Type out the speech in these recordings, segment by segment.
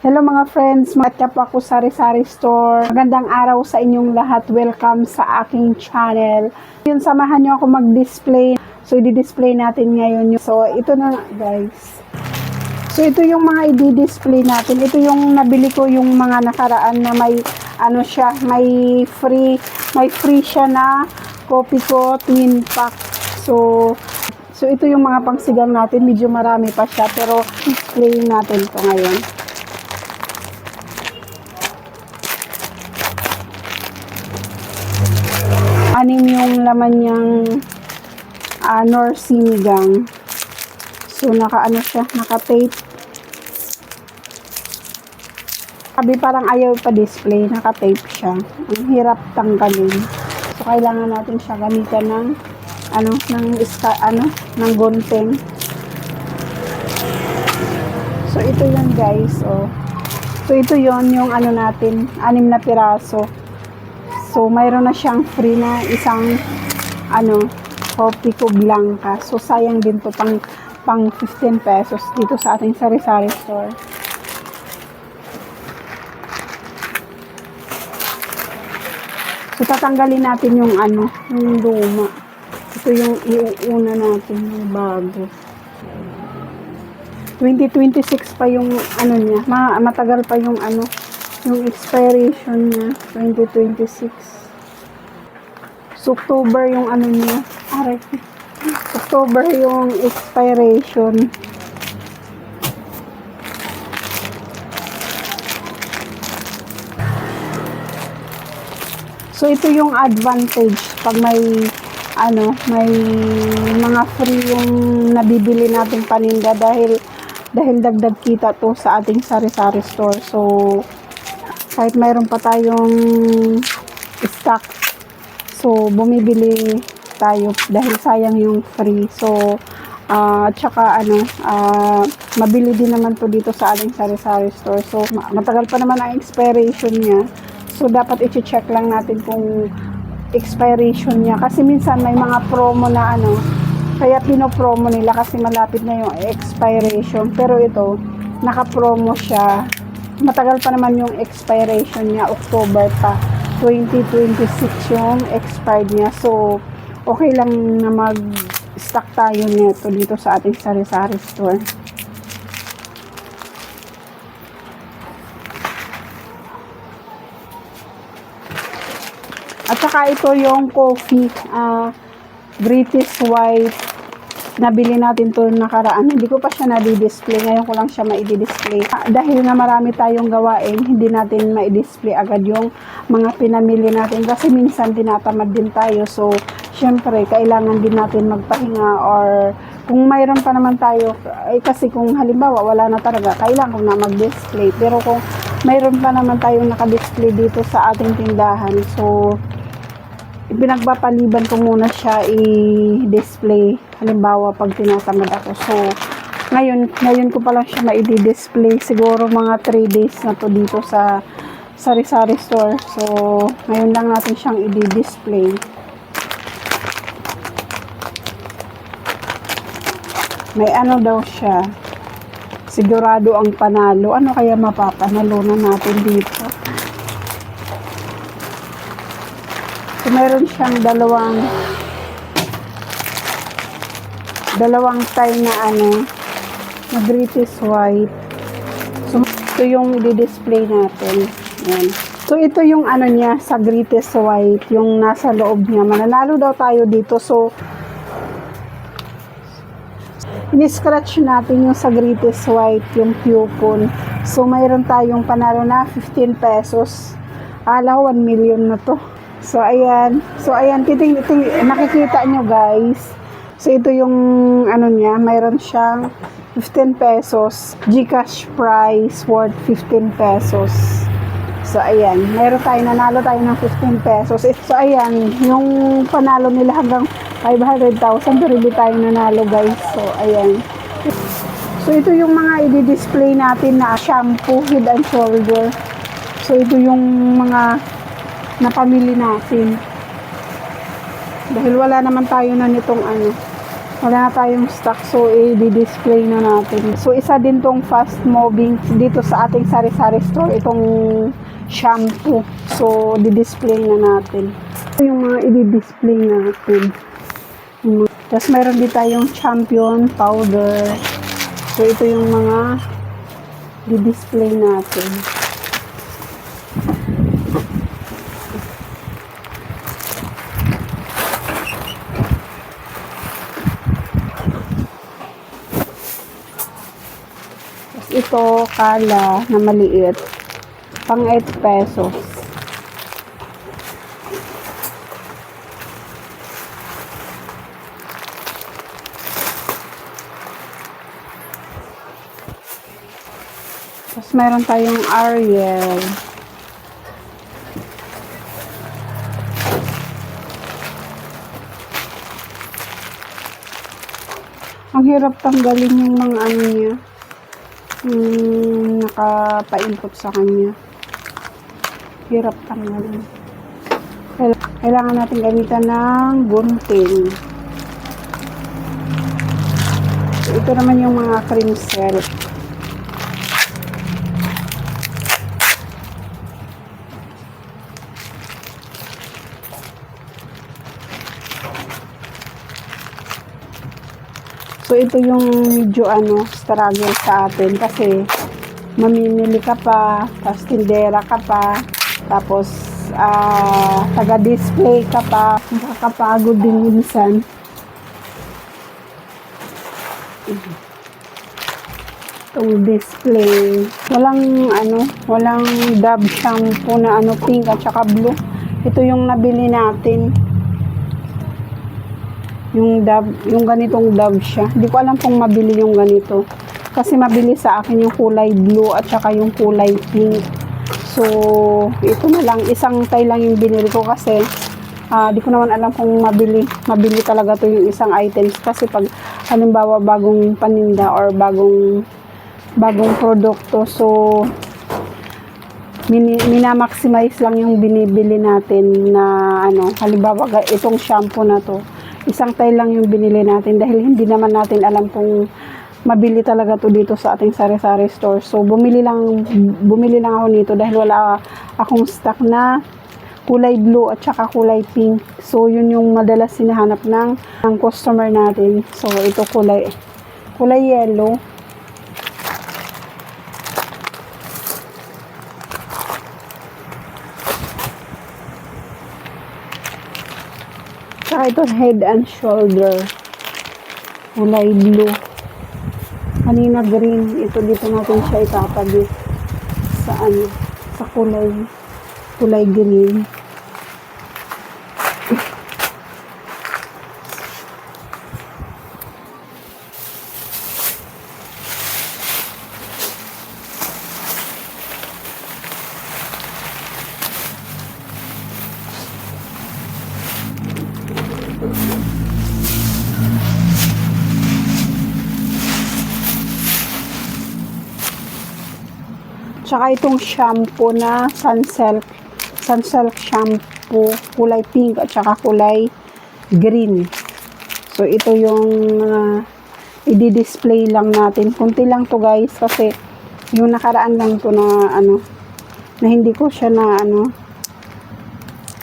Hello mga friends, matya po ako sa Sari-Sari Store. Magandang araw sa inyong lahat. Welcome sa aking channel. Yun, samahan nyo ako mag-display. So, i-display natin ngayon. So, ito na guys. So, ito yung mga i-display natin. Ito yung nabili ko yung mga nakaraan na may ano siya, may free siya na Kopiko twin pack. So ito yung mga pangsigang natin. Medyo marami pa siya pero display natin ito ngayon. Anim yung laman niyang Nor sinigang. So naka-ano siya, naka-tape. Sabi parang ayaw pa display, naka-tape siya. Ang hirap tanggalin. So kailangan natin siya gamitan ng ng gunting. So ito yan guys, oh. So ito yon yung ano natin, 6 na piraso. So, mayroon na siyang free na isang Kopiko Blanca. So, sayang din to pang 15 pesos dito sa ating Sari-Sari Store. So, tatanggalin natin yung yung luma. Ito yung iuuna natin, yung bago. 2026 pa yung niya. Matagal pa yung yung expiration niya, 2026. So, October yung niya. October yung expiration. So, ito yung advantage pag may may mga free yung nabibili nating paninda dahil dagdag kita to sa ating Sari-Sari Store. So, kahit mayroon pa tayong stock, so bumibili tayo dahil sayang yung free. So at saka mabili din naman to dito sa ating Sari-Sari Store. So matagal pa naman ang expiration niya, so dapat i-check lang natin kung expiration niya kasi minsan may mga promo na kaya pino-promo nila kasi malapit na yung expiration, pero ito naka-promo siya. Matagal pa naman yung expiration niya, October pa, 2026 yung expired niya. So, okay lang na mag-stock tayo nito dito sa ating Sari-Sari Store. At saka ito yung coffee, British White. Nabili natin to nakaraan. Hindi ko pa siya na-display. Ngayon ko lang siya ma-display. Dahil na marami tayong gawain, hindi natin ma-display agad yung mga pinamili natin. Kasi minsan tinatamad din tayo. So, syempre, kailangan din natin magpahinga or kung mayroon pa naman tayo, kasi kung halimbawa wala na talaga, kailangan na mag-display. Pero kung mayroon pa naman tayong naka-display dito sa ating tindahan, so pinagpapaliban ko muna siya i-display halimbawa pag tinatamad ako. So ngayon ko pa lang siya ma-display, siguro mga 3 days na to dito sa Sari-Sari Store. So ngayon lang natin siyang i-display. May daw siya, sigurado ang panalo. Ano kaya mapapanalo na natin dito? So, meron siyang dalawang tie na na British White. So, ito yung i-display natin. Yan. So, ito yung niya sa British White, yung nasa loob niya. Mananalo daw tayo dito. So, ini-scratch natin yung sa British White, yung coupon. So, mayroon tayong panalo na 15 pesos. 1 million na to. So, ayan. Nakikita nyo, guys. So, ito yung, niya. Mayroon siyang 15 pesos. GCash price worth 15 pesos. So, ayan. Nanalo tayo ng 15 pesos. So, ayan. Yung panalo nila hanggang 500,000. Pero hindi tayo nanalo, guys. So, ayan. So, ito yung mga i-display natin na shampoo, Head and Shoulder. So, ito yung mga napamili natin dahil wala naman tayo na nitong Wala na tayong stock, so i-display na natin. So isa din tong fast moving dito sa ating sari-sari store, itong shampoo. So di-display na natin. Ito yung mga i-display natin. Tapos meron din tayong champion powder. So ito yung mga di-display natin. Ito, kala na maliit. Pang 8 pesos. Tapos meron tayong Ariel. Ang hirap tanggalin yung mga ano niya. Nakapaimpot sa kanya. Hirap tanggalin. Kailangan natin gamitan ng gunting. So, ito naman yung mga cream cell. So, ito yung medyo struggle sa atin kasi mamimili ka pa, tapos tindera ka pa, tapos taga-display ka pa, nakakapagod din minsan. Itong display. Walang Dove shampoo na pink at saka blue. Ito yung nabili natin. Yung Dove, yung ganitong Dove siya. Hindi ko alam kung mabili yung ganito. Kasi mabili sa akin yung kulay blue at saka yung kulay pink. So, ito na lang. Isang tay lang yung binili ko kasi di ko naman alam kung mabili talaga to yung isang items. Kasi pag halimbawa bagong paninda or bagong produkto, so minamaximize lang yung binibili natin na halimbawa itong shampoo na to. Isang tay lang yung binili natin dahil hindi naman natin alam kung mabili talaga to dito sa ating sari-sari store. So, bumili lang ako nito dahil wala akong stock na kulay blue at saka kulay pink. So, yun yung madalas sinahanap ng customer natin. So, ito kulay yellow. Saka ito head and shoulder. Kulay blue. Kanina green. Ito dito natin siya itatabi sa kulay green. Tsaka itong shampoo na Sunsilk shampoo, kulay pink at saka kulay green. So, ito yung i-display lang natin. Kunti lang to guys kasi yung nakaraan lang to na na hindi ko siya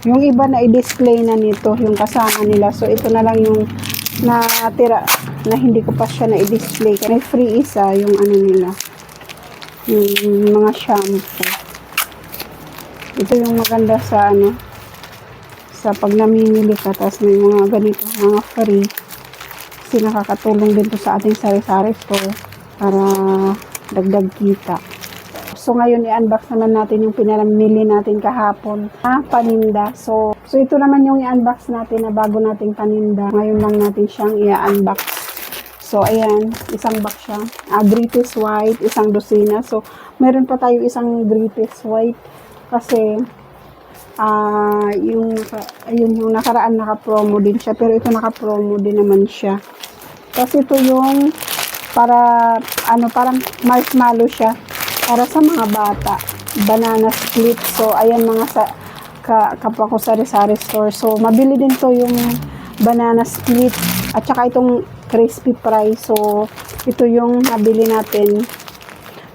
yung iba na i-display na nito, yung kasama nila. So, ito na lang yung natira na hindi ko pa siya na i-display. May free isa yung nila. Yung mga shampoo. Ito yung maganda sa sa pag namimili ka tapos may mga ganito, mga free. Kasi nakakatulong din to sa ating sari-sari store para dagdag kita. So ngayon i-unbox naman natin yung pinamili natin kahapon na paninda. So ito naman yung i-unbox natin na bago nating paninda. Ngayon lang natin siyang i-unbox. So, ayan, isang box siya. British White, isang dosina. So, meron pa tayo isang British White kasi yung nakaraan naka-promo din siya. Pero ito naka-promo din naman siya. Kasi ito yung parang marshmallow siya. Para sa mga bata. Banana split. So, ayan mga kapwa ko sari-sari store. So, mabili din to yung banana split. At saka itong crispy fry. So, ito yung nabili natin.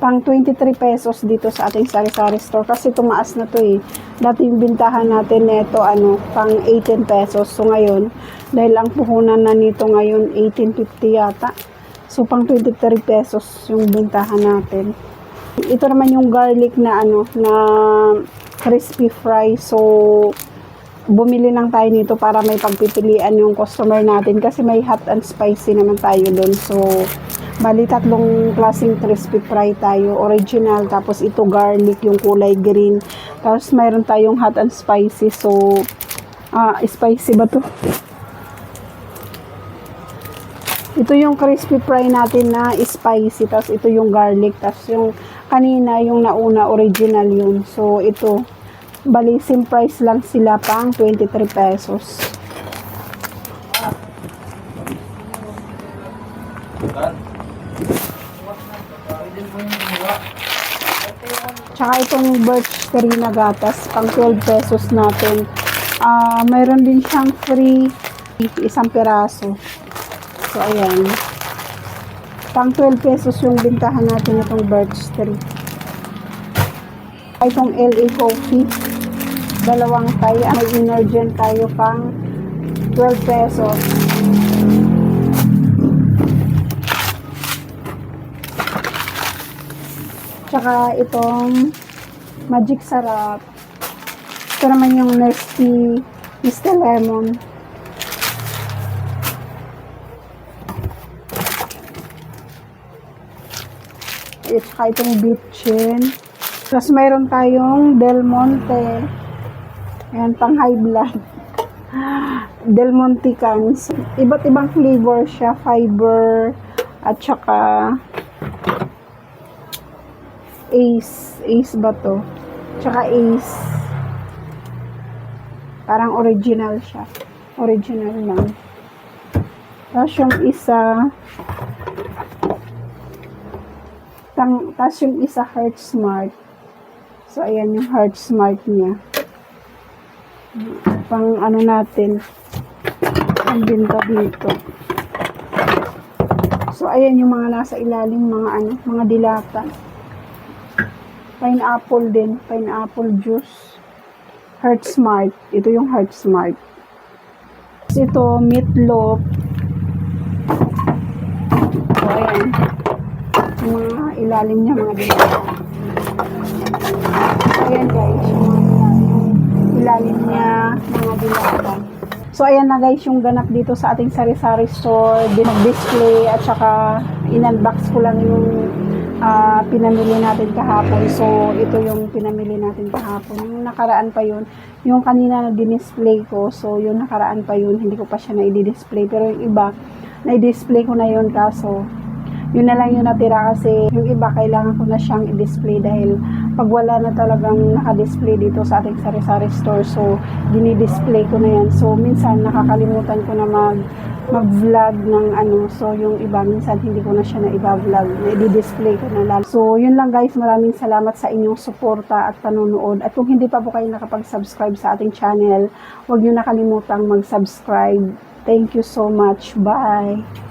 Pang 23 pesos dito sa ating sari-sari store. Kasi tumaas na to eh. Dati yung bintahan natin neto, pang 18 pesos. So, ngayon, dahil ang puhunan na nito ngayon, 18.50 yata. So, pang 23 pesos yung bintahan natin. Ito naman yung garlic na na crispy fry. So, bumili lang tayo nito para may pagpipilian yung customer natin kasi may hot and spicy naman tayo doon. So, bali tatlong klaseng crispy fry tayo. Original, tapos ito garlic, yung kulay green. Tapos mayroon tayong hot and spicy. So, spicy ba to? Ito yung crispy fry natin na spicy. Tapos ito yung garlic. Tapos yung kanina, yung nauna, original yun. So, ito. Bali, same price lang sila, pang 23 pesos. Tsaka itong birch tree na gatas, pang 12 pesos natin. Mayroon din siyang free isang piraso. So, ayan. Pang 12 pesos yung bintahan natin itong birch tree. Itong LA Coffee, dalawang tayo. May Energen tayo pang 12 pesos. Tsaka itong Magic Sarap. Ito naman yung Nestea Lemon. At saka itong Bitchin. Tapos mayroon tayong Del Monte. Ayan, pang high blood. Del Monte cans. Iba't ibang flavor siya. Fiber. At saka Ace. Ace ba to? Tsaka Ace. Parang original siya. Original lang. Tapos yung isa yung isa Heart Smart. So, ayan yung Heart Smart niya. Pang natin. Ang binta dito. So, ayan yung mga nasa ilalim, mga dilata. Pineapple din. Pineapple juice. Heart Smart. Ito yung Heart Smart. Ito, meatloaf. So, ayan. Yung mga ilalim niya, mga dilata. So, ayan guys. Yung mga ilalim niya, mga dilata. So, ayan na guys, yung ganap dito sa ating sari-sari store. Dinag-display at saka in-unbox ko lang yung pinamili natin kahapon. So, ito yung pinamili natin kahapon. Yung nakaraan pa yun. Yung kanina na dinisplay ko. So, yung nakaraan pa yun. Hindi ko pa siya na-i-display. Pero yung iba, na-i-display ko na yun. Kaso, yun na lang yung natira kasi yung iba kailangan ko na siyang i-display dahil pag wala na talagang naka-display dito sa ating sari-sari store. So, dinidisplay ko na yan. So, minsan nakakalimutan ko na mag-vlog ng So, yung iba, minsan hindi ko na siya na i-vlog. Na-i-display ko na lang. So, yun lang guys. Maraming salamat sa inyong suporta at panonood. At kung hindi pa po kayo nakapag-subscribe sa ating channel, huwag nyo nakalimutang mag-subscribe. Thank you so much. Bye!